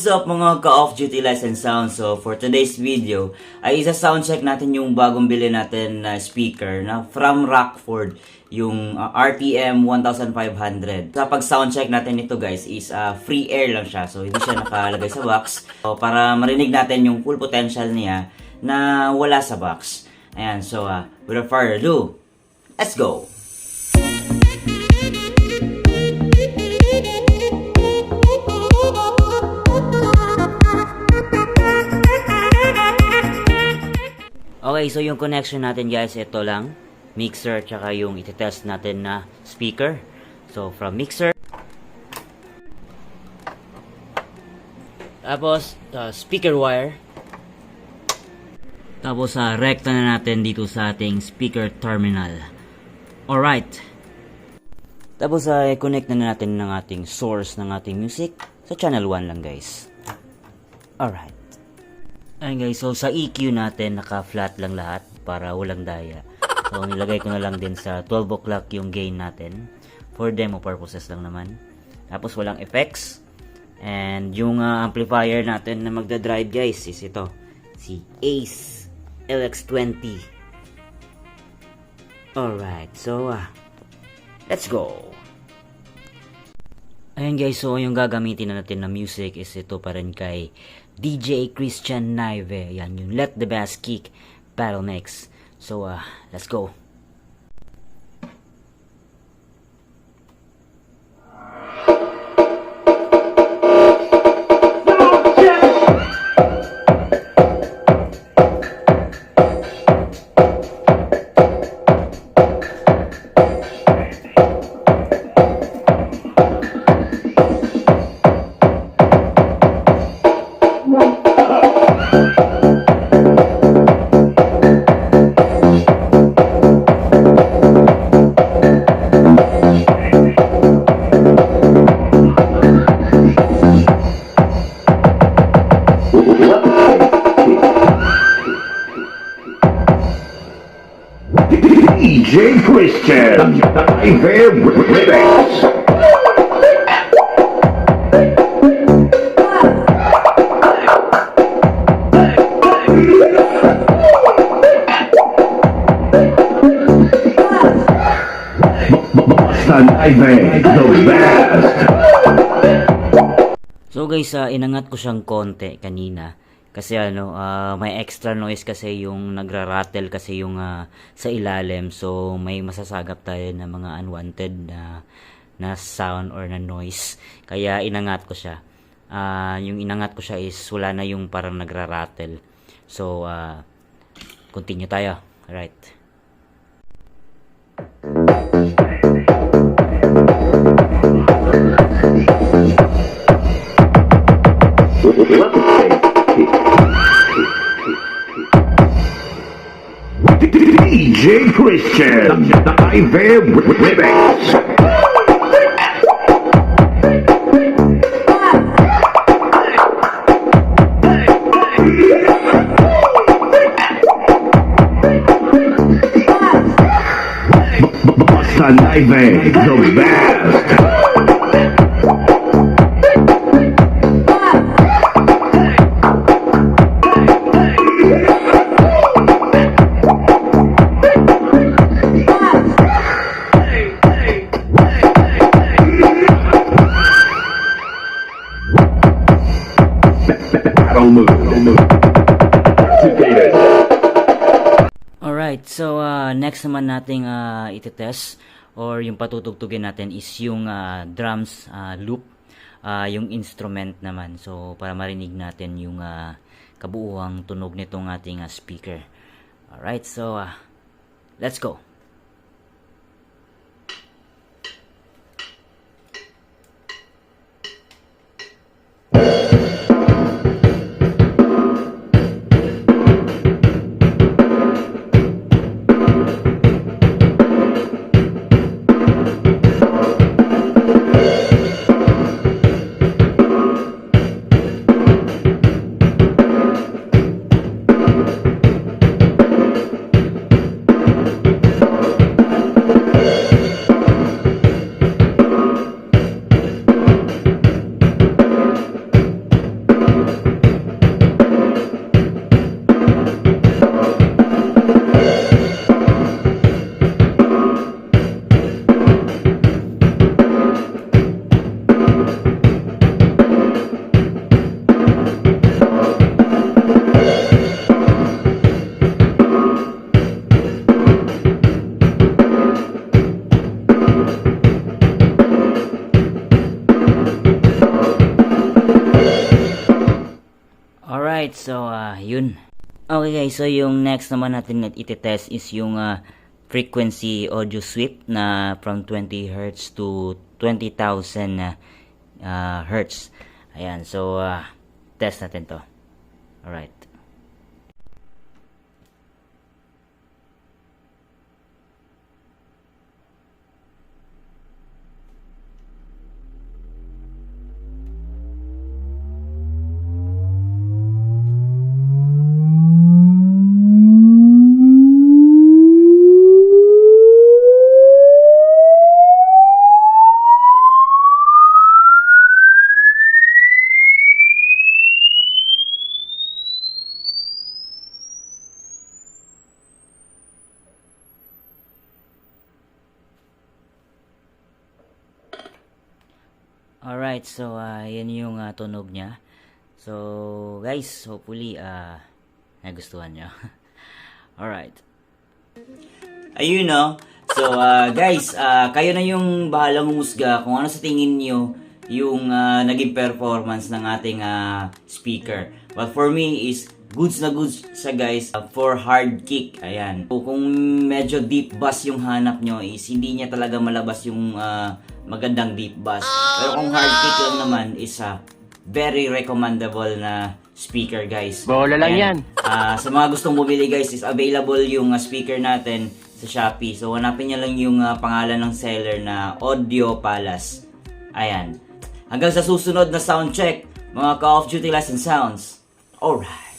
What's up mga ka-off duty lights and sound? So for today's video ay isa-sound check natin yung bagong bili natin na speaker na from Rockford, yung RTM 1500. Sa pag-sound check natin ito guys is free air lang siya, so hindi siya nakalagay sa box. So para marinig natin yung full potential niya na wala sa box. Ayan, so without further ado, let's go! Okay, so yung connection natin guys, ito lang. Mixer, tsaka yung iti-test natin na speaker. So, from mixer. Tapos, speaker wire. Tapos, rekta na natin dito sa ating speaker terminal. Alright. Tapos, i-connect na natin ng ating source ng ating music sa channel 1 lang guys. Alright. Ayun guys, so sa EQ natin, naka-flat lang lahat para walang daya. So nilagay ko na lang din sa 12 o'clock yung gain natin. For demo purposes lang naman. Tapos walang effects. And yung amplifier natin na magdadrive guys is ito. Si Ace LX20. Alright, so let's go! Ayun guys, so yung gagamitin na natin na music is ito pa rin kay DJ Christian Naive. Yan yung Let the Bass Kick Battle Mix. So let's go. DJ Christian, the Fair Remix. Boston Ive, the best. So guys, inangat ko siyang konti kanina. Kasi may extra noise kasi yung nagra-rattle kasi yung sa ilalim. So may masasagap tayo na mga unwanted na sound or na noise. Kaya inangat ko siya. Yung inangat ko siya is wala na yung parang nagra-rattle. So continue tayo. Alright. DJ Christian, the Ive Remix. Boston Ive, the best. Alright, so next naman nating iti-test or yung patutugtugin natin is yung drums loop, yung instrument naman. So para marinig natin yung kabuuang tunog nitong ating speaker. Alright, so let's go. Alright, so yun. Okay guys, so yung next naman natin na iti-test is yung frequency audio sweep na from 20 Hz to 20,000 Hz. Ayan, so test natin to. Alright. Alright, so yan yung tunog niya. So guys, hopefully nagustuhan nyo. Alright. Ayun no. So guys, kayo na yung bahalang humusga kung ano sa tingin nyo yung naging performance ng ating speaker. But for me is goods na goods siya guys for hard kick. Ayan. So, kung medyo deep bass yung hanap nyo is hindi niya talaga malabas yung magandang deep bass. Pero kung hard kick lang naman is very recommendable na speaker guys. Bola lang yan. Sa mga gustong bumili guys is available yung speaker natin sa Shopee. So hanapin nyo lang yung pangalan ng seller na Audio Palace. Ayan. Hanggang sa susunod na sound check, mga Call of Duty Lesson Sounds. Alright.